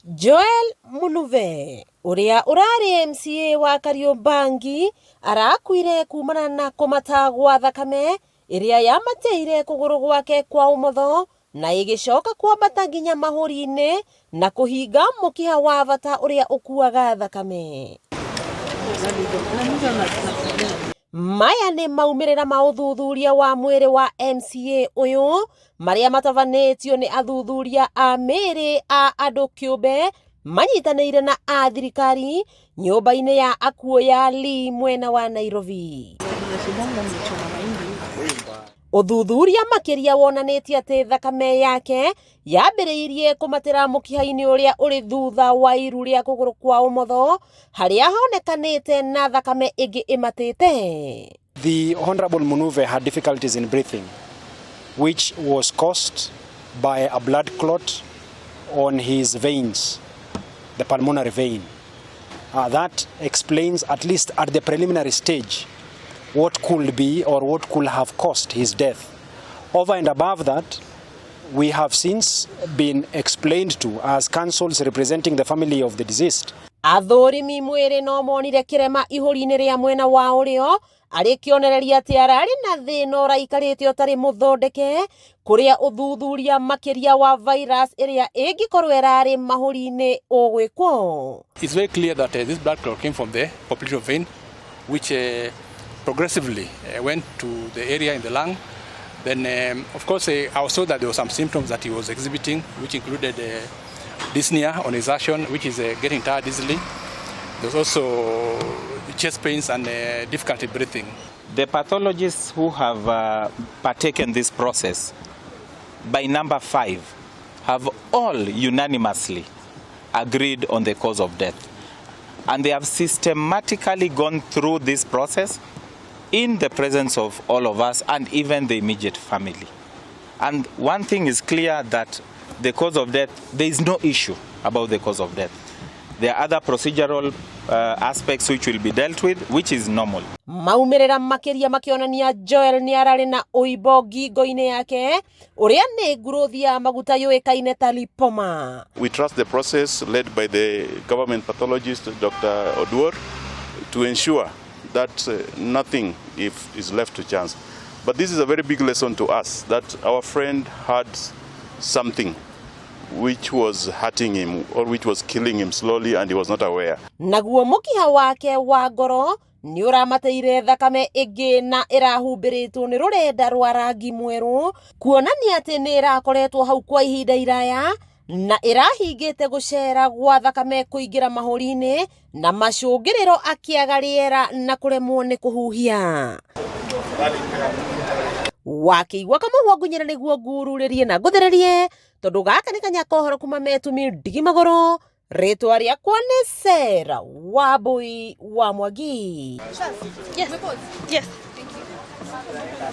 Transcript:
Joel Munuve, URIA urari MCA wa KARIOBANGI, arakuire kumana na kumata gwa thakame iria yamateire kuguru gwake kwa umotho na igicoka kwambata nginya mahuri-ini na kuhinga mukiha wa bata uria ukuaga thakame. Maya ni maumirira ma uthuthuria wa mwiri wa MCA uyu maria matavanitio ni athuthuria a MIIRI a andu KIUMBE manyitanĩire na a thirikari nyũmba-inĩ ya akuire mwena wa Nairobi. Uthuthuria makiria wonanĩtie atĩ thakame yake yambĩrĩirie kũmatĩra mũkiha-inĩ ũrĩa ũrĩ thutha wa iru rĩa kũgũrũ kwa ũmotho harĩa honekanĩte na thakame ĩngĩ ĩmatĩte. The Honorable Munuve had difficulties in breathing, which was caused by a blood clot on his veins, the pulmonary vein. That explains, at least at the preliminary stage, what could be or what could have caused his death. Over and above that, we have since been explained to as counsels representing the family of the deceased. Athurimi mwiri no monire kirema ihuri-ini ria mwena wa urio ari kionereria ati arari na thina uraikarite utari muthondeke kuria uthuthuria makiria wa virus iria ingikorwo irari mahuri-ini ugwikwo. It's very clear that this blood clot came from the popliteal vein, which progressively went to the area in the lung. Then, of course, I was told that there were some symptoms that he was exhibiting, which included dyspnea on exertion, which is getting tired easily. There was also chest pains and difficulty breathing. The pathologists who have partaken this process, by number 5, have all unanimously agreed on the cause of death. And they have systematically gone through this process in the presence of all of us and even the immediate family. And one thing is clear, that the cause of death, there is no issue about the cause of death. There are other procedural aspects which will be dealt with, which is normal. Maumirira makiria makionania Joel ni arari na uibo ngingo-ini yake uria ni nguruthi ya maguta yuikaine ta lipoma. We trust the process led by the government pathologist Dr. Oduor to ensure that nothing is left to chance. But this is a very big lesson to us, that our friend had something which was hurting him or which was killing him slowly and he was not aware. Naguo mukiha wake wa ngoro ni uramateire thakame ingi na irahumbĩrĩtwo ni rurenda rwa rangi mweru kuonania ati ni irakoretwo hau kwa ihinda iraya na irahingite gucera gwa thakame kuingira mahuri-ini na macungiriro akiaga riera na kuremwo ni kuhuhia. Wakiigua kamũhwa ngunyĩra nĩguo ngururĩrie na ngũthererie tondu gaka nĩ kanyako horo kuma metumi ndigi magũrũ. Rĩtwa rĩakwa nĩ Sarah Wambui wa Mwangi. Yes. Yes. Thank you.